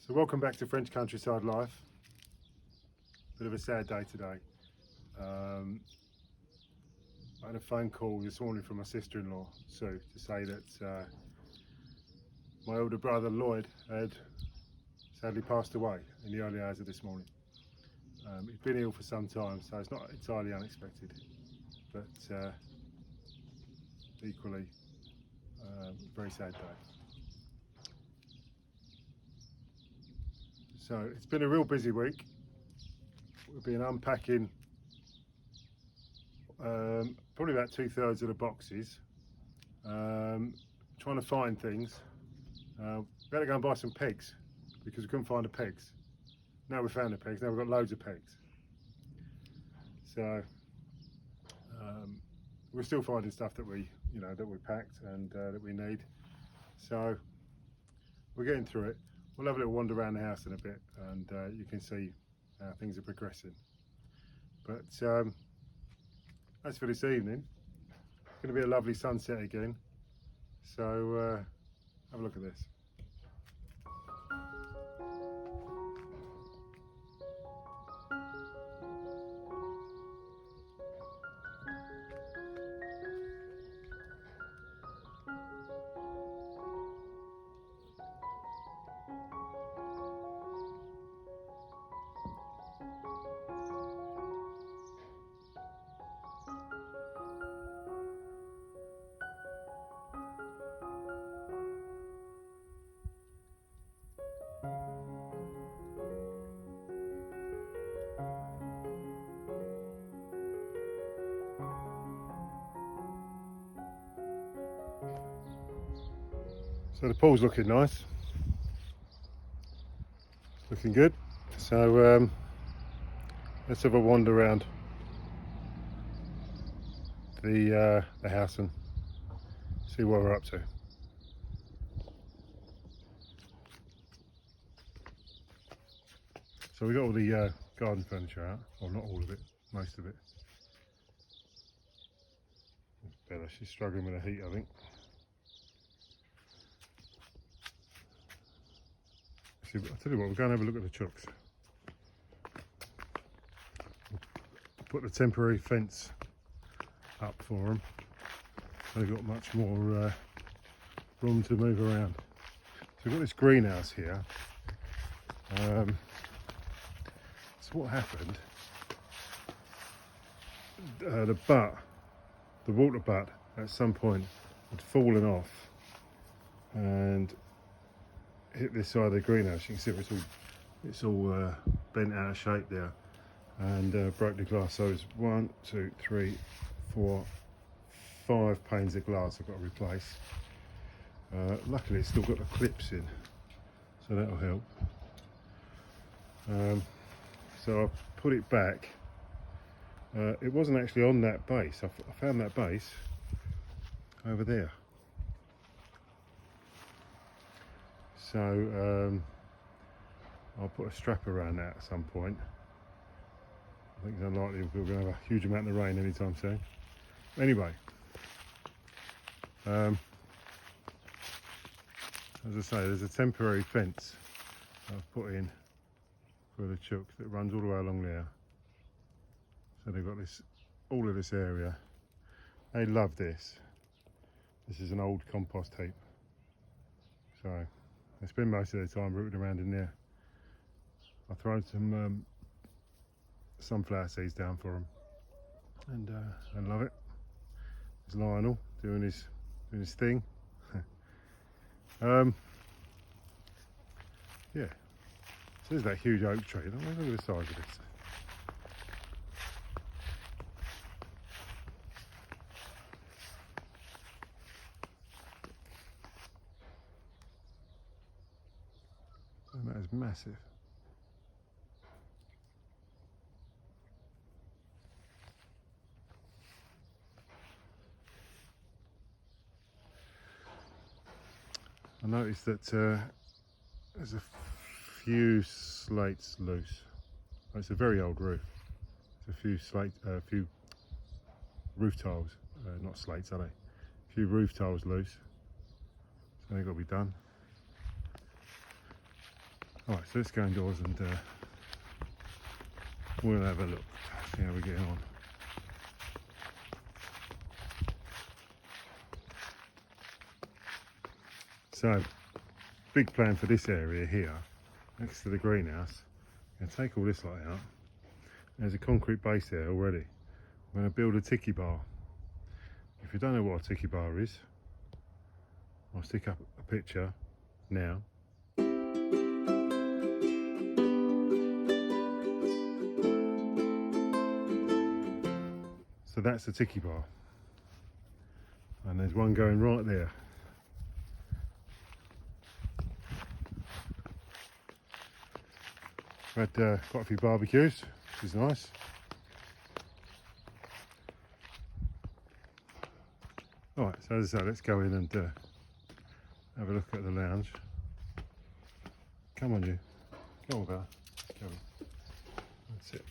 So welcome back to French Countryside Life. Bit of a sad day today. I had a phone call this morning from my sister-in-law, Sue, to say that my older brother Lloyd had sadly passed away in the early hours of this morning. He's been ill for some time, so it's not entirely unexpected, but equally very sad day. So it's been a real busy week. We've been unpacking probably about 2/3 of the boxes, trying to find things. We had to go and buy some pegs because we couldn't find the pegs. Now we found the pegs, now we've got loads of pegs. So we're still finding stuff that we packed and that we need. So we're getting through it. We'll have a little wander around the house in a bit, and you can see how things are progressing. But as for this evening, it's going to be a lovely sunset again. So have a look at this. So the pool's looking nice, it's looking good. So let's have a wander around the house and see what we're up to. So we got all the garden furniture out, or not all of it, most of it. Bella, she's struggling with the heat, I think. I'll tell you what, we'll go and have a look at the chooks. Put the temporary fence up for them. They've got much more room to move around. So we've got this greenhouse here. So what happened, the water butt at some point had fallen off and hit this side of the greenhouse. You can see it's all bent out of shape there, and broke the glass. So it's 1, 2, 3, 4, 5 panes of glass I've got to replace. Luckily it's still got the clips in, so that'll help. So I've put it back. It wasn't actually on that base. I found that base over there. So I'll put a strap around that at some point. I think it's unlikely we're going to have a huge amount of rain anytime soon. Anyway, as I say, there's a temporary fence I've put in for the chooks that runs all the way along there. So they've got all of this area. They love this. This is an old compost heap. So they spend most of their time rooting around in there. I've thrown some sunflower seeds down for them, and they love it. There's Lionel doing his thing. Yeah. So there's that huge oak tree. Look at the size of this. And that is massive. I noticed that there's a few slates loose. Oh, it's a very old roof. There's a few roof tiles, not slates, are they? A few roof tiles loose. So they've got to be done. Alright, so let's go indoors and we'll have a look, see how we're getting on. So, big plan for this area here, next to the greenhouse. I'm going to take all this light out. There's a concrete base there already. I'm going to build a tiki bar. If you don't know what a tiki bar is, I'll stick up a picture now. So that's the tiki bar. And there's one going right there. We've had quite a few barbecues, which is nice. Alright, so as I say, let's go in and have a look at the lounge. Come on you. Come on, Bella. Let's go in. That's it.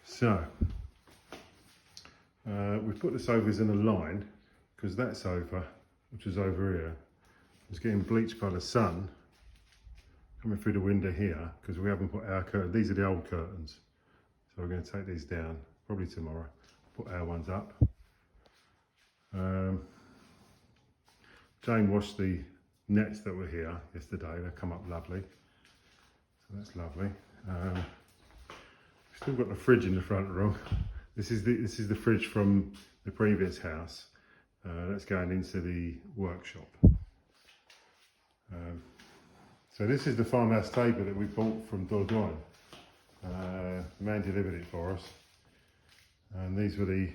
So, we've put the sofas in a line because that sofa, which is over here, was getting bleached by the sun coming through the window here because we haven't put our curtains. These are the old curtains. So we're going to take these down probably tomorrow, put our ones up. Jane washed the nets that were here yesterday. They've come up lovely. So that's lovely. Still got the fridge in the front room. This is the fridge from the previous house. That's going into the workshop. So this is the farmhouse table that we bought from Dordogne. The man delivered it for us. And these were the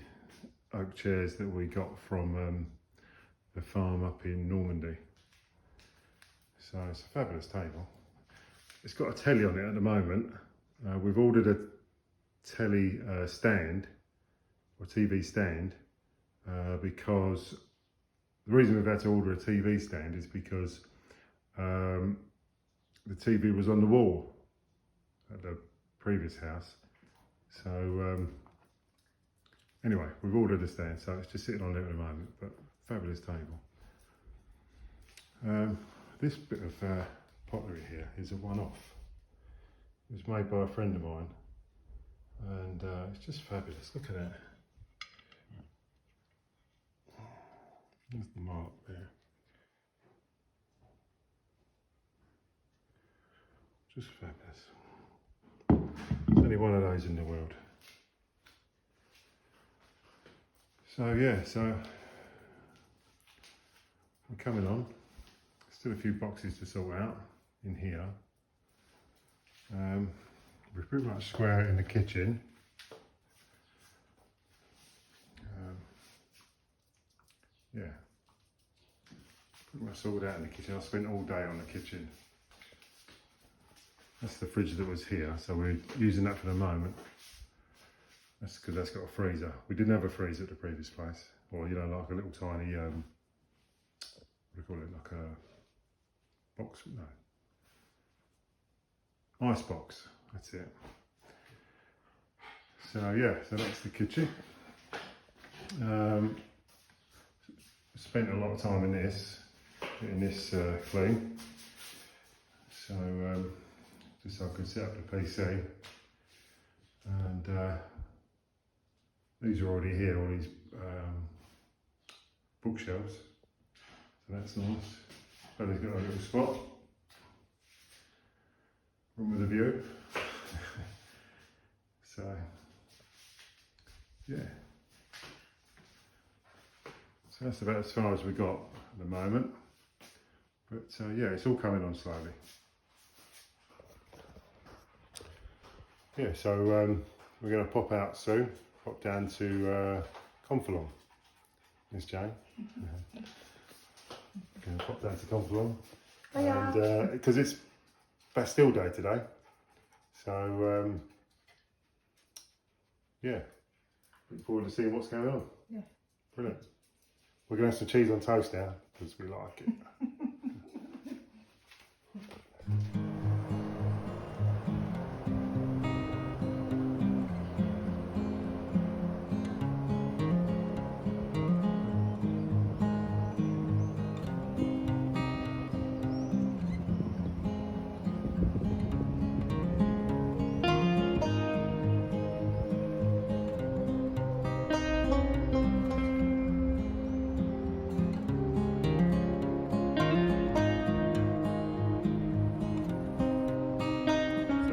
oak chairs that we got from the farm up in Normandy. So it's a fabulous table. It's got a telly on it at the moment. We've ordered a telly stand, or TV stand, because the reason we've had to order a TV stand is because the TV was on the wall at the previous house. So anyway, we've ordered a stand, so it's just sitting on there at the moment, but fabulous table. This bit of pottery here is a one-off. It was made by a friend of mine, and it's just fabulous. Look at that. There's the mark there. Just fabulous. There's only one of those in the world. So yeah, so we're coming on. Still a few boxes to sort out in here. We're pretty much square in the kitchen. Yeah, pretty much sorted out in the kitchen. I spent all day on the kitchen. That's the fridge that was here, so we're using that for the moment. That's because that's got a freezer. We didn't have a freezer at the previous place, or you know, like a little tiny, what do you call it, like a box? No, ice box. That's it. So yeah, so that's the kitchen. Spent a lot of time in this, getting this clean. So just so I can set up the PC, and these are already here, all these bookshelves, so that's nice. Bella's got a little spot, room with a view. So yeah, so that's about as far as we got at the moment, but yeah, it's all coming on slowly. Yeah, so we're going to pop out soon, pop down to Conflon. Miss Jane. Going to pop down to Conflon. And because it's Bastille Day today, so yeah, look forward to seeing what's going on. Yeah. Brilliant. We're going to have some cheese on toast now because we like it.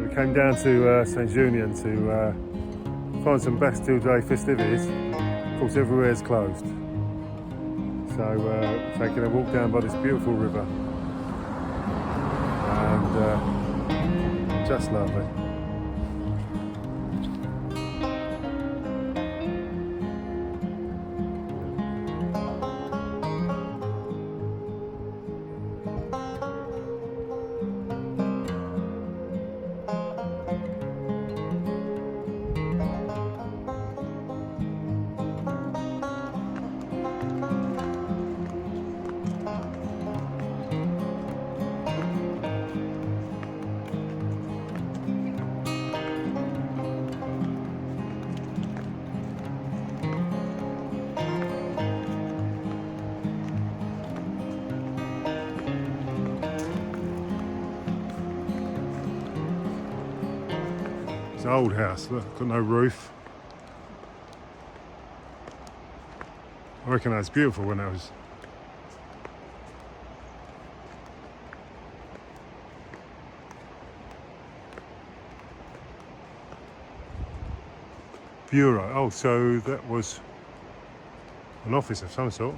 we came down to Saint-Junien to find some Bastille Day festivities. Of course, everywhere's closed. So taking a walk down by this beautiful river, and just lovely. It's an old house, look, got no roof. I reckon that's beautiful when it was. Bureau, oh, so that was an office of some sort.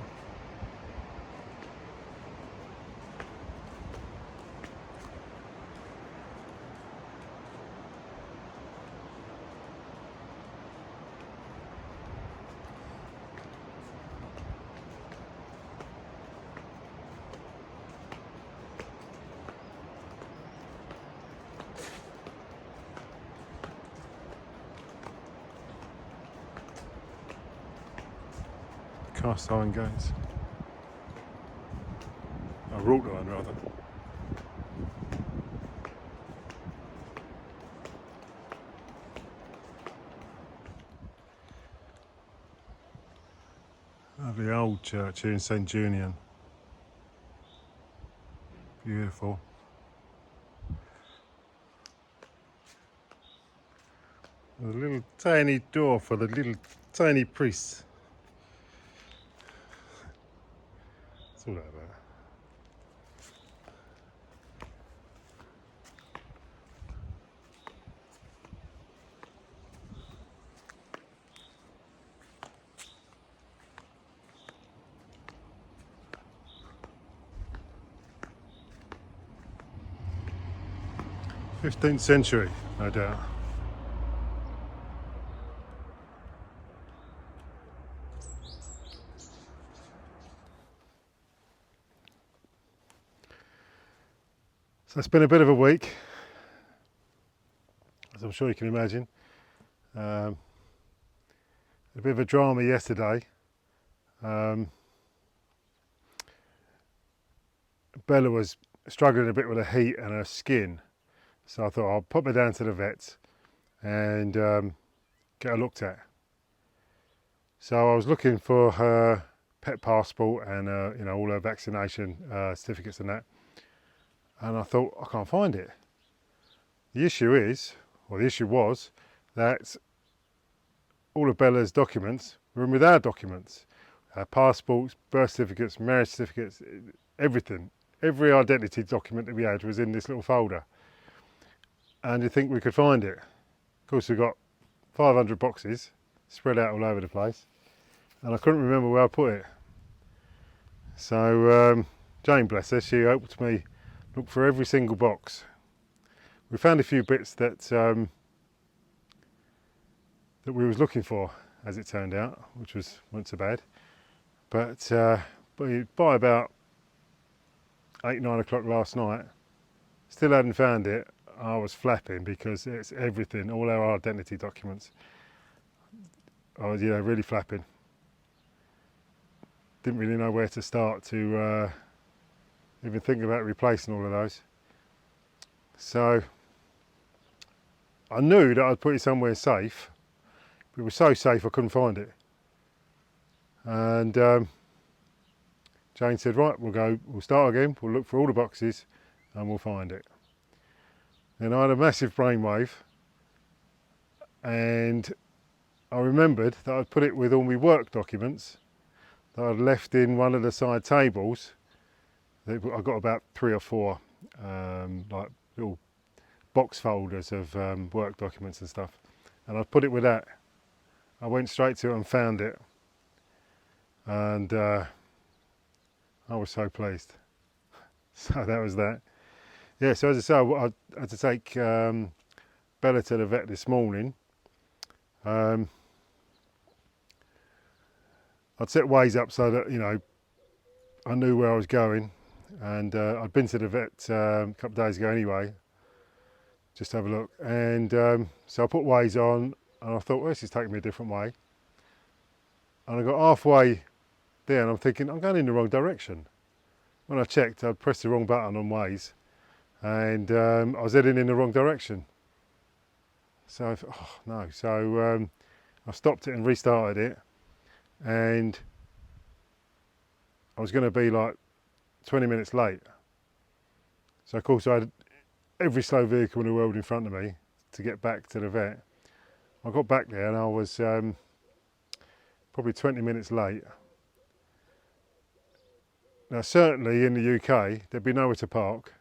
Cast iron gates. Wrought iron rather. Lovely old church here in Saint-Junien. Beautiful. A little tiny door for the little tiny priests. That's all that about. '15th century, no doubt. So it's been a bit of a week, as I'm sure you can imagine. A bit of a drama yesterday. Bella was struggling a bit with her heat and her skin, so I thought I'll pop her down to the vets and get her looked at. So I was looking for her pet passport and you know, all her vaccination certificates and that. And I thought, I can't find it. The issue is, or the issue was, that all of Bella's documents were in with our documents. Her passports, birth certificates, marriage certificates, everything. Every identity document that we had was in this little folder. And you think we could find it. Of course, we've got 500 boxes spread out all over the place. And I couldn't remember where I put it. So Jane, bless her, she helped me look for every single box. We found a few bits that that we was looking for, as it turned out, which wasn't so bad. But by about 8-9 o'clock last night, still hadn't found it. I was flapping because it's everything, all our identity documents. I was, really flapping. Didn't really know where to start to even think about replacing all of those. So I knew that I'd put it somewhere safe, but it was so safe I couldn't find it. And Jane said, right, we'll start again, we'll look for all the boxes and we'll find it. Then I had a massive brainwave, and I remembered that I'd put it with all my work documents that I'd left in one of the side tables. I got about 3 or 4 like little box folders of work documents and stuff, and I put it with that. I went straight to it and found it, and I was so pleased. So that was that. Yeah, so as I say, I had to take Bella to the vet this morning. I'd set Waze up so that, you know, I knew where I was going, and I'd been to the vet a couple of days ago anyway, just to have a look, and so I put Waze on, and I thought, well, this is taking me a different way, and I got halfway there and I'm thinking, I'm going in the wrong direction. When I checked, I'd pressed the wrong button on Waze, and I was heading in the wrong direction. So, oh no, so I stopped it and restarted it, and I was going to be like 20 minutes late. So of course I had every slow vehicle in the world in front of me to get back to the vet. I got back there and I was probably 20 minutes late. Now certainly in the UK there'd be nowhere to park,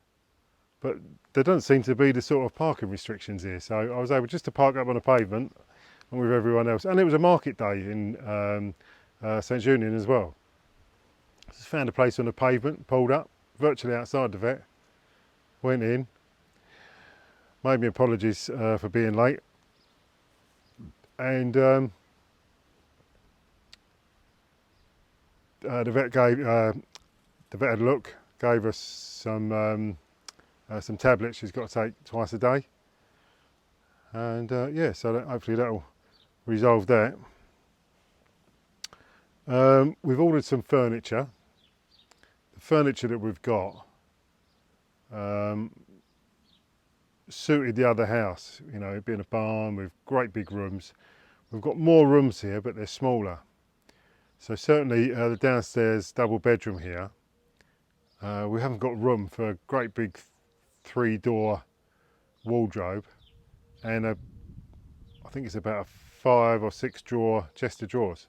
but there doesn't seem to be the sort of parking restrictions here. So I was able just to park up on the pavement and with everyone else. And it was a market day in St Union as well. Just found a place on the pavement, pulled up, virtually outside the vet, went in, made me apologies for being late, and the vet had a look, gave us some tablets she's got to take twice a day, and yeah, so hopefully that'll resolve that. We've ordered some furniture. The furniture that we've got suited the other house, you know, it being a barn with great big rooms. We've got more rooms here, but they're smaller. So certainly the downstairs double bedroom here, we haven't got room for a great big 3-door wardrobe, and I think it's about a 5 or 6 drawer chest of drawers.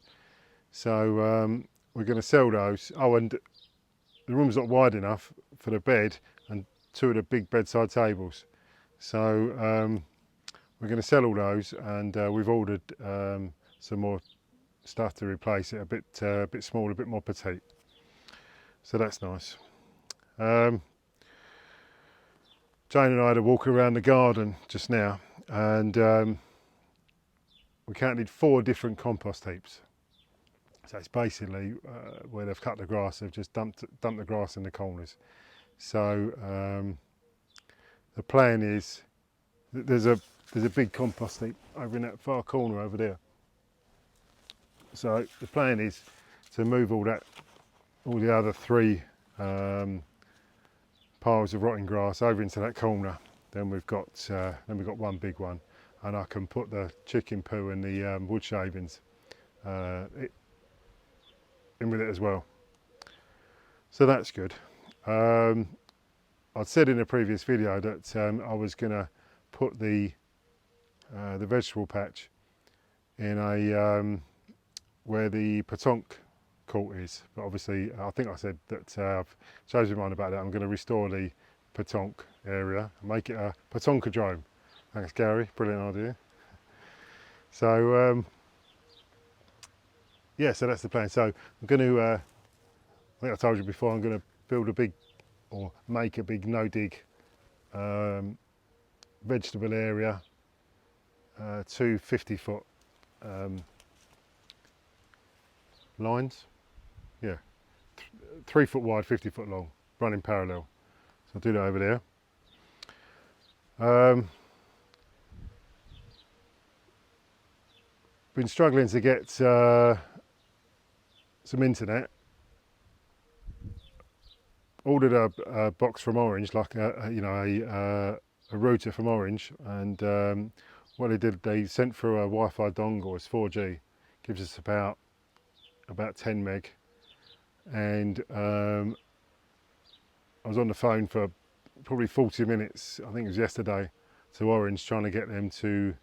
So we're going to sell those. Oh, and the room's not wide enough for the bed and 2 of the big bedside tables. So we're going to sell all those, and we've ordered some more stuff to replace it, a bit smaller, a bit more petite. So that's nice. Jane and I had a walk around the garden just now, and we counted 4 different compost heaps. So it's basically where they've cut the grass, they've just dumped the grass in the corners. So the plan is, there's a big compost heap over in that far corner over there. So the plan is to move all the other 3 piles of rotting grass over into that corner. Then we've got one big one, and I can put the chicken poo and the wood shavings in with it as well. So that's good. I'd said in a previous video that I was going to put the vegetable patch in a where the petanque court is, but obviously I think I said that I've changed my mind about that. I'm going to restore the petanque area and make it a petanqueodrome. Thanks Gary, brilliant idea. So yeah, so that's the plan. So I'm going to, I think I told you before, I'm going to build a big, or make a big no-dig vegetable area, 2 50-foot lines, yeah, 3 foot wide, 50 foot long, running parallel. So I'll do that over there. Been struggling to get some internet. Ordered a box from Orange, like a router from Orange, and what they did, they sent through a Wi-Fi dongle. It's 4G, gives us about 10 meg, and I was on the phone for probably 40 minutes, I think it was yesterday, to Orange, trying to get them to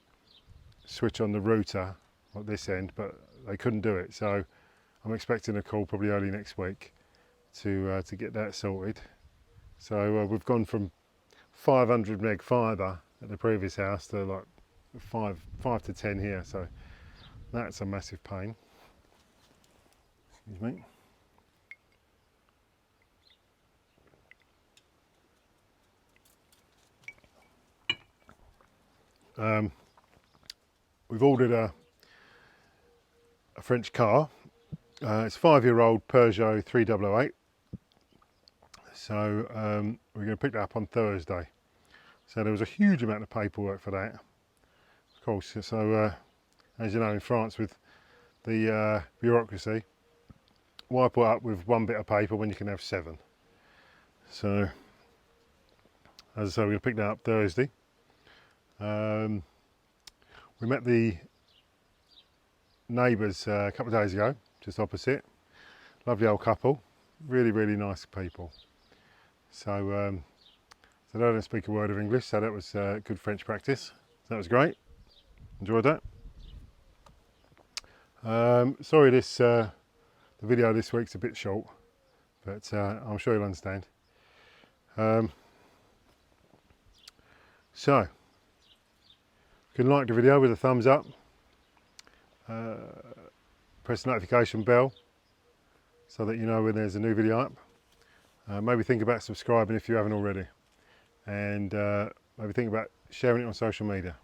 switch on the router at this end, but they couldn't do it. So I'm expecting a call probably early next week to get that sorted. So we've gone from 500 meg fibre at the previous house to like five to 10 here, so that's a massive pain. Excuse me. We've ordered a French car. It's a 5-year-old Peugeot 3008. So we're going to pick that up on Thursday. So there was a huge amount of paperwork for that, of course. So as you know, in France with the bureaucracy, why put up with one bit of paper when you can have 7? So as I say, we're going to pick that up Thursday. We met the neighbours a couple of days ago, just opposite. Lovely old couple, really, really nice people. So, so they don't speak a word of English, so that was good French practice. So that was great. Enjoyed that. Sorry, the video this week's a bit short, but I'm sure you'll understand. So, you can like the video with a thumbs up. Press the notification bell so that you know when there's a new video up. Maybe think about subscribing if you haven't already, and maybe think about sharing it on social media.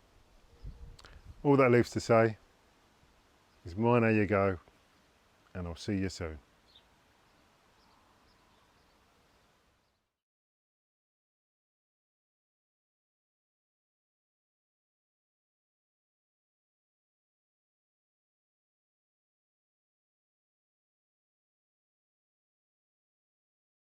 All that leaves to say is mine, there you go, and I'll see you soon.